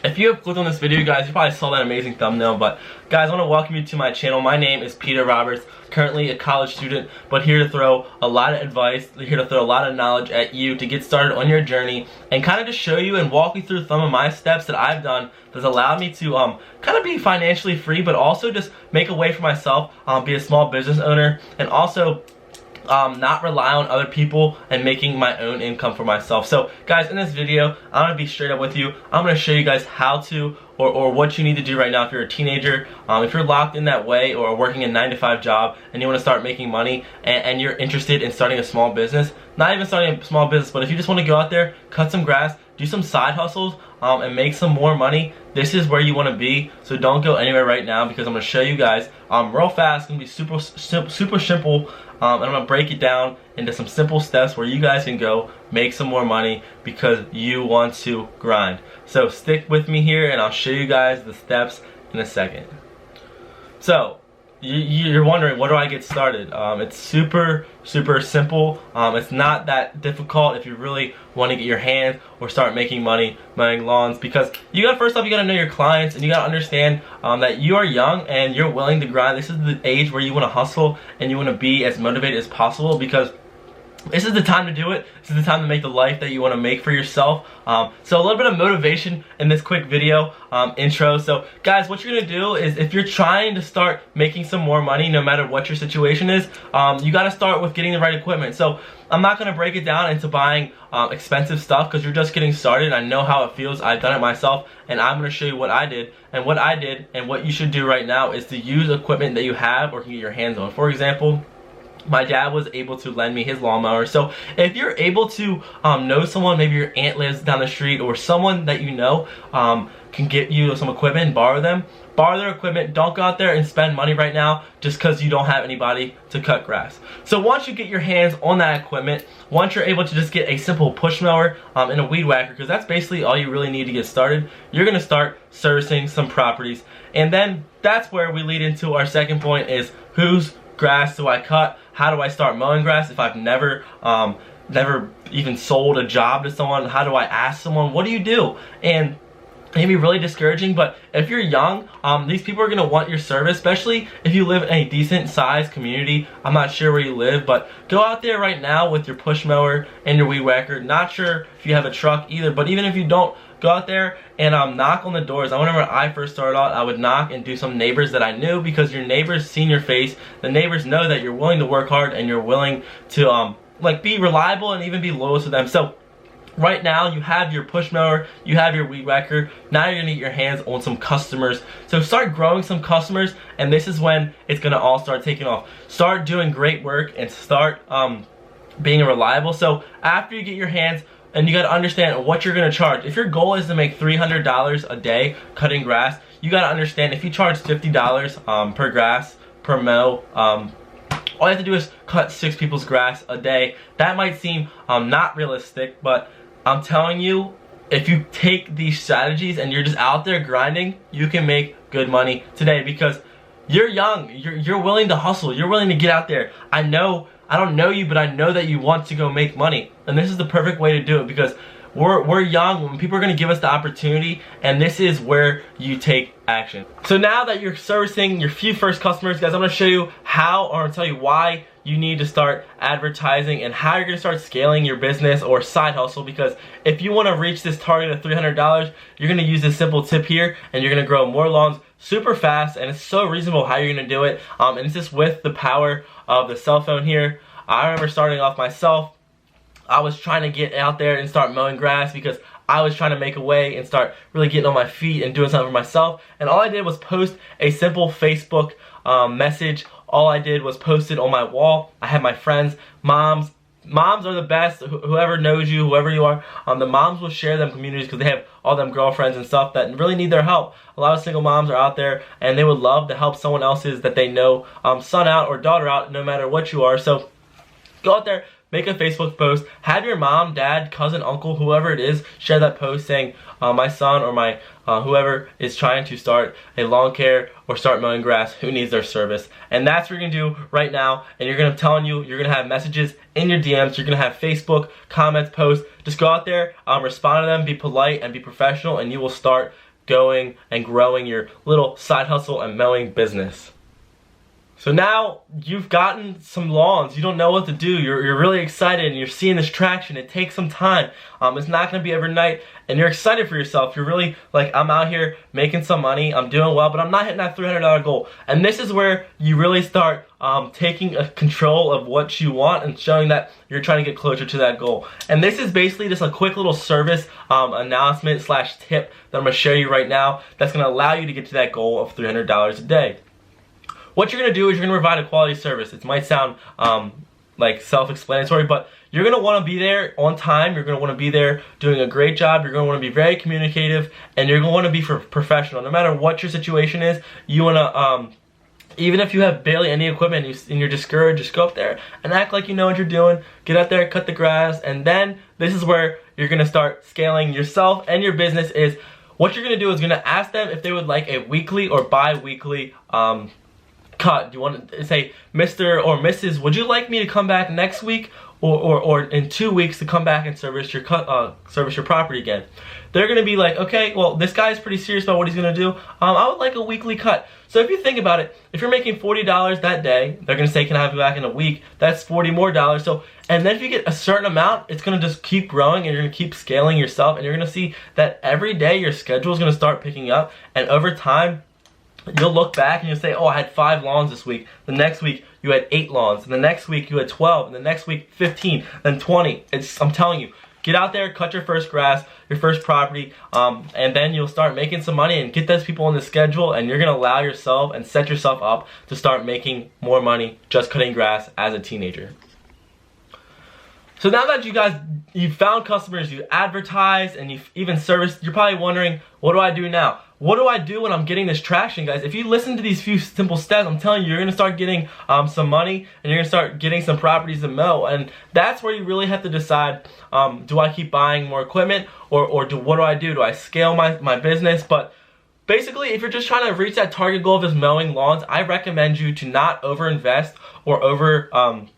If you have clicked on this video, guys, you probably saw that amazing thumbnail, but guys, I want to welcome you to my channel. My name is Peter Roberts, currently a college student, but here to throw a lot of advice, here to throw a lot of knowledge at you to get started on your journey and kind of just show you and walk you through some of my steps that I've done that's allowed me to kind of be financially free, but also just make a way for myself, be a small business owner, and also not rely on other people and making my own income for myself. So guys, in this video, I'm going to be straight up with you. I'm going to show you guys how to or what you need to do right now if you're a teenager, if you're locked in that way or working a 9-to-5 job and you want to start making money and you're interested in starting a small business, not even starting a small business, but if you just want to go out there, cut some grass, do some side hustles, and make some more money, this is where you want to be. So don't go anywhere right now because I'm going to show you guys real fast. It's going to be super simple, and I'm going to break it down into some simple steps where you guys can go make some more money because you want to grind. So stick with me here and I'll show you guys the steps in a second. So you're wondering, where do I get started? It's super simple. It's not that difficult if you really want to get your hands or start making money mowing lawns, because first off, you gotta know your clients and you gotta understand that you are young and you're willing to grind. This is the age where you want to hustle and you want to be as motivated as possible, because this is the time to do it. This is the time to make the life that you want to make for yourself. So a little bit of motivation in this quick video intro. So guys, what you're going to do is, if you're trying to start making some more money, no matter what your situation is, you got to start with getting the right equipment. So I'm not going to break it down into buying expensive stuff because you're just getting started. I know how it feels. I've done it myself, and I'm going to show you what I did. And what I did and what you should do right now is to use equipment that you have or can get your hands on. For example, my dad was able to lend me his lawnmower. So if you're able to know someone, maybe your aunt lives down the street or someone that you know can get you some equipment and borrow their equipment. Don't go out there and spend money right now just because you don't have anybody to cut grass. So once you get your hands on that equipment, once you're able to just get a simple push mower and a weed whacker, because that's basically all you really need to get started, you're going to start servicing some properties. And then that's where we lead into our second point, is whose grass do I cut? How do I start mowing grass if I've never even sold a job to someone? How do I ask someone? What do you do? And it can be really discouraging, but if you're young, these people are going to want your service, especially if you live in a decent sized community. I'm not sure where you live, but go out there right now with your push mower and your weed whacker. Not sure if you have a truck either, but even if you don't, go out there and knock on the doors. I remember when I first started out, I would knock and do some neighbors that I knew, because your neighbors seen your face. The neighbors know that you're willing to work hard and you're willing to like be reliable and even be loyal to them. So right now you have your push mower, you have your weed whacker. Now you're gonna get your hands on some customers. So start growing some customers, and this is when it's gonna all start taking off. Start doing great work and start being reliable. So after you get your hands, and you got to understand what you're going to charge. If your goal is to make $300 a day cutting grass, you got to understand if you charge $50 per grass, per mow, all you have to do is cut 6 people's grass a day. That might seem not realistic, but I'm telling you, if you take these strategies and you're just out there grinding, you can make good money today, because you're young, you're willing to hustle, you're willing to get out there. I don't know you, but I know that you want to go make money. And this is the perfect way to do it, because we're young when people are going to give us the opportunity, and this is where you take action. So now that you're servicing your few first customers, guys, I'm going to show you how, or I'll tell you why you need to start advertising and how you're going to start scaling your business or side hustle. Because if you want to reach this target of $300, you're going to use this simple tip here, and you're going to grow more lawns super fast, and it's so reasonable how you're going to do it. And it's just with the power of the cell phone here. I remember starting off myself. I was trying to get out there and start mowing grass because I was trying to make a way and start really getting on my feet and doing something for myself. And all I did was post a simple Facebook message. All I did was post it on my wall. I had my friends, moms are the best. Whoever knows you, whoever you are, the moms will share them communities because they have all them girlfriends and stuff that really need their help. A lot of single moms are out there and they would love to help someone else's that they know son out or daughter out, no matter what you are. So go out there, make a Facebook post, have your mom, dad, cousin, uncle, whoever it is, share that post saying, my son or my whoever is trying to start a lawn care or start mowing grass, who needs their service. And that's what you're going to do right now. And you're going to you're going to have messages in your DMs. You're going to have Facebook comments, posts. Just go out there, respond to them, be polite and be professional, and you will start going and growing your little side hustle and mowing business. So now you've gotten some lawns, you don't know what to do, you're really excited and you're seeing this traction. It takes some time, it's not going to be overnight, and you're excited for yourself. You're really like, I'm out here making some money, I'm doing well, but I'm not hitting that $300 goal. And this is where you really start taking control of what you want and showing that you're trying to get closer to that goal. And this is basically just a quick little service announcement slash tip that I'm going to share you right now that's going to allow you to get to that goal of $300 a day. What you're going to do is you're going to provide a quality service. It might sound like self-explanatory, but you're going to want to be there on time. You're going to want to be there doing a great job. You're going to want to be very communicative, and you're going to want to be professional. No matter what your situation is, you want to, even if you have barely any equipment and you're discouraged, just go up there and act like you know what you're doing. Get out there, cut the grass, and then this is where you're going to start scaling yourself and your business. Is what you're going to do is going to ask them if they would like a weekly or bi-weekly cut. You want to say, Mr. or Mrs., would you like me to come back next week or in 2 weeks to come back and service your property again? They're going to be like, okay, well, this guy's pretty serious about what he's going to do. I would like a weekly cut. So if you think about it, if you're making $40 that day, they're going to say, can I have you back in a week? That's $40 more. So, and then if you get a certain amount, it's going to just keep growing, and you're going to keep scaling yourself, and you're going to see that every day your schedule is going to start picking up, and over time, you'll look back and you'll say, oh, I had 5 lawns this week. The next week, you had 8 lawns. And the next week, you had 12. And the next week, 15. Then 20. I'm telling you, get out there, cut your first grass, your first property, and then you'll start making some money and get those people on the schedule, and you're going to allow yourself and set yourself up to start making more money just cutting grass as a teenager. So now that you've found customers, you've advertised, and you've even serviced, you're probably wondering, what do I do now? What do I do when I'm getting this traction, guys? If you listen to these few simple steps, I'm telling you, you're going to start getting some money, and you're going to start getting some properties to mow. And that's where you really have to decide, do I keep buying more equipment, or what do I do? Do I scale my business? But basically, if you're just trying to reach that target goal of just mowing lawns, I recommend you to not overinvest or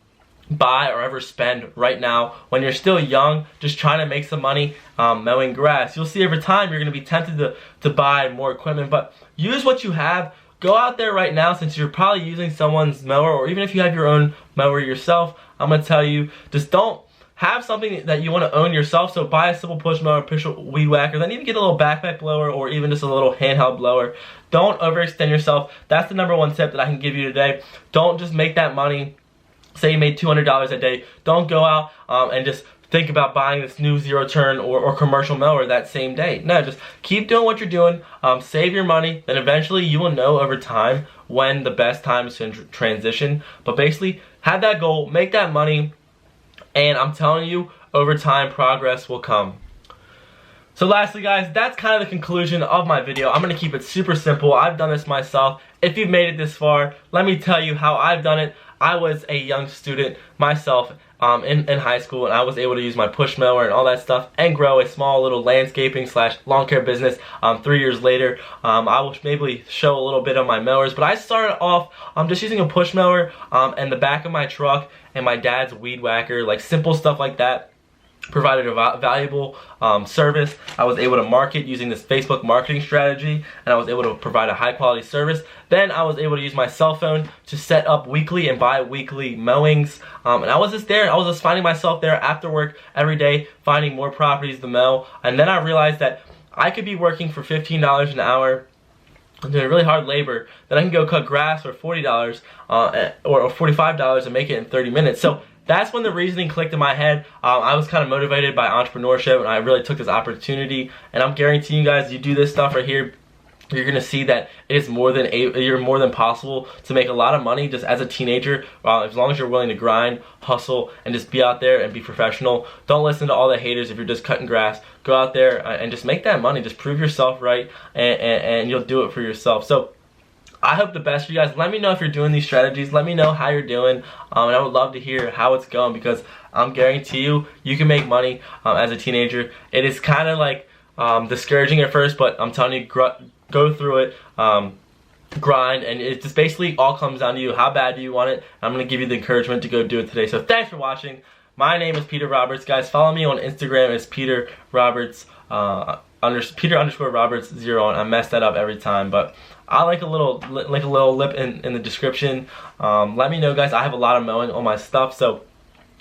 buy or ever spend right now when you're still young, just trying to make some money mowing grass. You'll see over time you're going to be tempted to buy more equipment, but use what you have. Go out there right now, since you're probably using someone's mower, or even if you have your own mower yourself, I'm going to tell you, just don't have something that you want to own yourself. So buy a simple push mower, push weed whacker, then even get a little backpack blower, or even just a little handheld blower. Don't overextend yourself. That's the #1 tip that I can give you today. Don't just make that money. Say you made $200 a day. Don't go out and just think about buying this new zero turn or commercial mower that same day. No, just keep doing what you're doing. Save your money. Then eventually you will know over time when the best time is to transition. But basically, have that goal, make that money, and I'm telling you, over time, progress will come. So lastly, guys, that's kind of the conclusion of my video. I'm going to keep it super simple. I've done this myself. If you've made it this far, let me tell you how I've done it. I was a young student myself in high school, and I was able to use my push mower and all that stuff and grow a small little landscaping / lawn care business 3 years later. I will maybe show a little bit of my mowers, but I started off just using a push mower and the back of my truck and my dad's weed whacker, like simple stuff like that. Provided a valuable service. I was able to market using this Facebook marketing strategy, and I was able to provide a high quality service. Then I was able to use my cell phone to set up weekly and bi-weekly mowings, and I was just there. I was just finding myself there after work every day, finding more properties to mow. And then I realized that I could be working for $15 an hour, doing really hard labor, then I can go cut grass for $40 or $45 and make it in 30 minutes. So that's when the reasoning clicked in my head. I was kind of motivated by entrepreneurship, and I really took this opportunity. And I'm guaranteeing you guys, you do this stuff right here, you're gonna see that it is you're more than possible to make a lot of money just as a teenager, as long as you're willing to grind, hustle, and just be out there and be professional. Don't listen to all the haters if you're just cutting grass. Go out there and just make that money. Just prove yourself right, and you'll do it for yourself. So I hope the best for you guys. Let me know if you're doing these strategies. Let me know how you're doing, and I would love to hear how it's going, because I'm guarantee you can make money as a teenager. It is kind of like discouraging at first, but I'm telling you, go through it, grind, and it just basically all comes down to you. How bad do you want it? I'm going to give you the encouragement to go do it today. So thanks for watching. My name is Peter Roberts. Guys, follow me on Instagram as Peter Roberts. Peter underscore Roberts 0, and I mess that up every time, but I like a little lip in the description. Let me know, guys. I have a lot of mowing on my stuff, so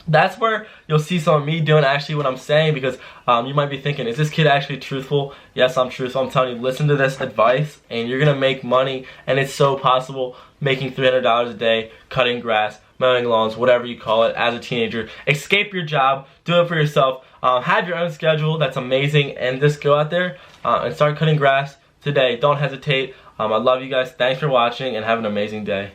that's where you'll see some of me doing actually what I'm saying, because you might be thinking, is this kid actually truthful? Yes, I'm truthful. I'm telling you, listen to this advice and you're gonna make money, and it's so possible, making $300 a day cutting grass, mowing lawns, whatever you call it, as a teenager. Escape your job, do it for yourself, have your own schedule. That's amazing, and just go out there and start cutting grass today. Don't hesitate. I love you guys. Thanks for watching, and have an amazing day.